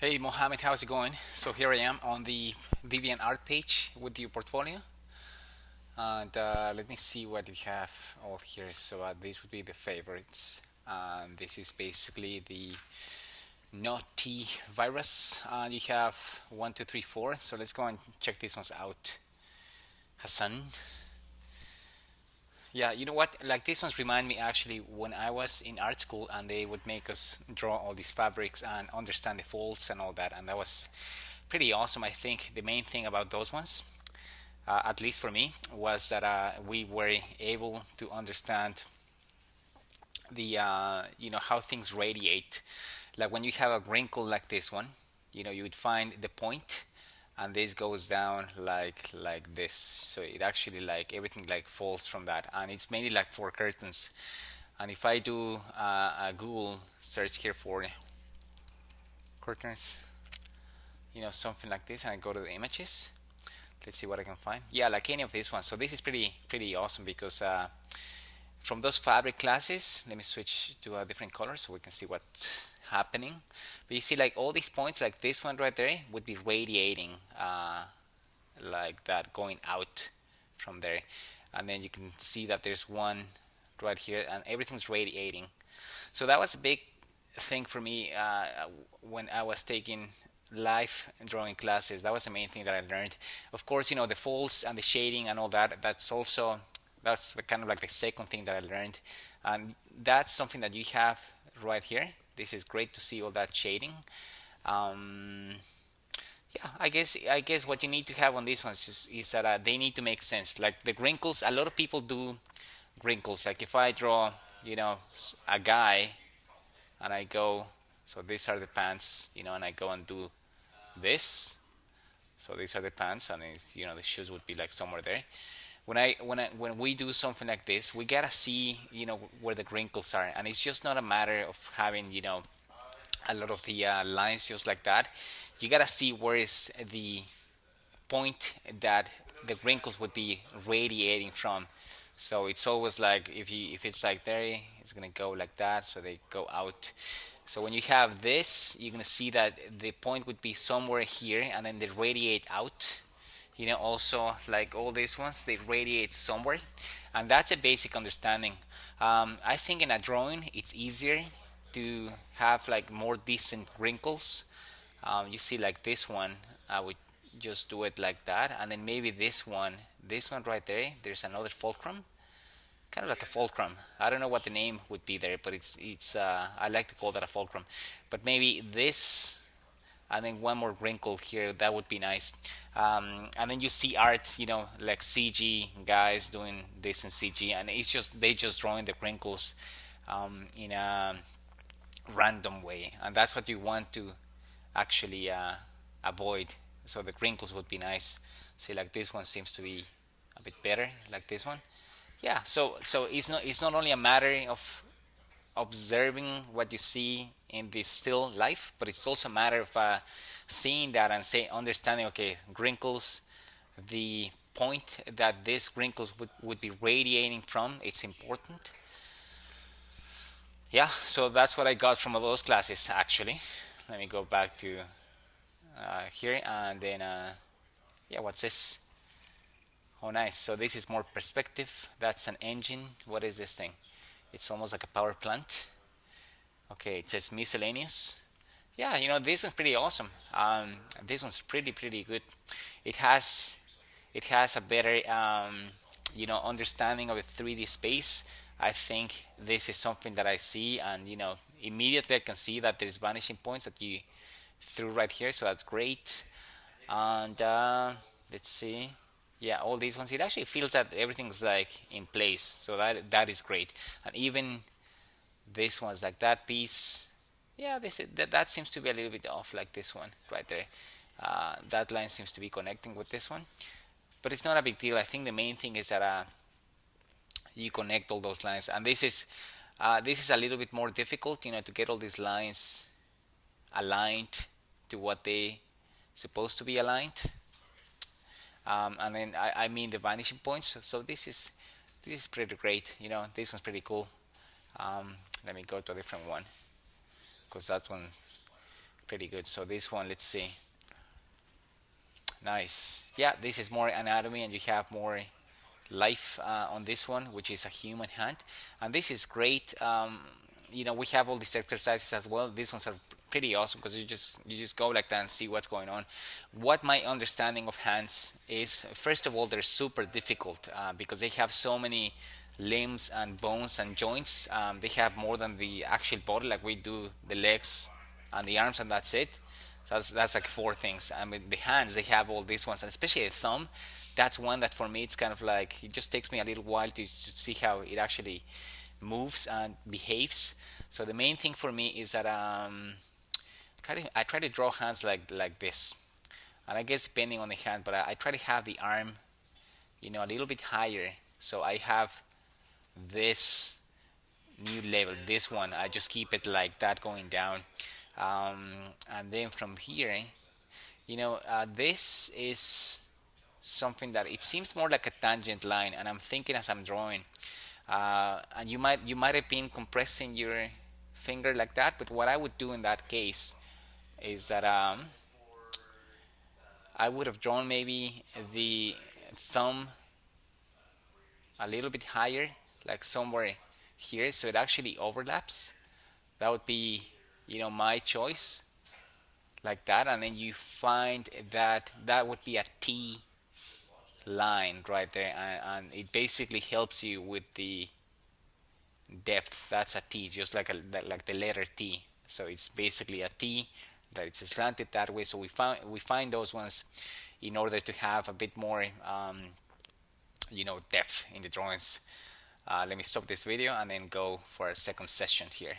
Hey Mohammed, how's it going? So here I am on the DeviantArt page with your portfolio, and let me see what we have all here. So this would be the favorites, and this is basically the naughty virus. You have one, two, three, four. So let's go and check these ones out. Hassan. Yeah, you know what? Like these ones remind me actually when I was in art school and they would make us draw all these fabrics and understand the folds and all that, and that was pretty awesome. I think the main thing about those ones, at least for me, was that we were able to understand the how things radiate. Like when you have a wrinkle like this one, you would find the point, and this goes down like this. So it actually like everything like falls from that, and it's mainly like for curtains. And if I do a Google search here for curtains, something like this, and I go to the images, let's see what I can find. Yeah, like any of these ones. So this is pretty awesome because from those fabric classes, let me switch to a different color so we can see what's happening. But you see, like all these points, like this one right there, would be radiating like that, going out from there. And then you can see that there's one right here, and everything's radiating. So that was a big thing for me when I was taking live drawing classes. That was the main thing that I learned. Of course, the folds and the shading and all that. That's the kind of like the second thing that I learned, and that's something that you have right here. This is great to see all that shading. Um, yeah, I guess what you need to have on these ones is that they need to make sense. Like the wrinkles, a lot of people do wrinkles. Like if I draw, a guy, and I go, so these are the pants, and I go and do this. So these are the pants, and the shoes would be like somewhere there. When we do something like this, we gotta see where the wrinkles are, and it's just not a matter of having a lot of the lines just like that. You gotta see where is the point that the wrinkles would be radiating from. So it's always like if it's like there, it's gonna go like that, so they go out. So when you have this, you're gonna see that the point would be somewhere here, and then they radiate out. Also like all these ones, they radiate somewhere, and that's a basic understanding. I think in a drawing, it's easier to have like more decent wrinkles. You see, like this one, I would just do it like that, and then maybe this one right there, there's another fulcrum, kind of like a fulcrum. I don't know what the name would be there, but it's I like to call that a fulcrum. But maybe this, and then one more wrinkle here, that would be nice. And then you see art, like CG guys doing this in CG, and it's just they just drawing the wrinkles in a random way, and that's what you want to actually avoid. So the wrinkles would be nice. See, like this one seems to be a bit better, like this one. Yeah. So it's not only a matter of observing what you see in this still life, but it's also a matter of seeing that and understanding. Okay, wrinkles, the point that these wrinkles would be radiating from. It's important. Yeah. So that's what I got from those classes actually. Let me go back to here, and then yeah, what's this? Oh, nice. So this is more perspective. That's an engine. What is this thing? It's almost like a power plant. Okay, it says miscellaneous. Yeah, this one's pretty awesome. This one's pretty good. It has it has a better understanding of the 3D space. I think this is something that I see, and immediately I can see that there's vanishing points that you threw right here, so that's great. And let's see. Yeah, all these ones, it actually feels that everything's like in place, so that is great. And even this one's like that piece. Yeah, that seems to be a little bit off, like this one right there. That line seems to be connecting with this one, but it's not a big deal. I think the main thing is that you connect all those lines, and this is a little bit more difficult, to get all these lines aligned to what they supposed to be aligned. And then I mean the vanishing points. So this is pretty great. This one's pretty cool. Let me go to a different one, because that one pretty good. So this one, let's see. Nice. Yeah, this is more anatomy, and you have more life on this one, which is a human hand, and this is great. We have all these exercises as well. These ones are pretty awesome because you just go like that and see what's going on. What my understanding of hands is, first of all, they're super difficult because they have so many limbs and bones and joints. They have more than the actual body, like we do the legs and the arms, and that's it. So that's like four things. I mean, the hands, they have all these ones, and especially the thumb. That's one that for me, it's kind of like, it just takes me a little while to see how it actually moves and behaves. So the main thing for me is that I try to draw hands like this, and I guess depending on the hand, but I try to have the arm, a little bit higher. So I have this new level. This one, I just keep it like that going down, and then from here, this is something that it seems more like a tangent line, and I'm thinking as I'm drawing, and you might have been compressing your finger like that, but what I would do in that case is that I would have drawn maybe the thumb a little bit higher, like somewhere here, so it actually overlaps. That would be, my choice, like that, and then you find that that would be a T line right there, and it basically helps you with the depth. That's a T, just like the letter T. So it's basically a T that it's slanted that way. So we find those ones in order to have a bit more depth in the drawings. Let me stop this video and then go for a second session here.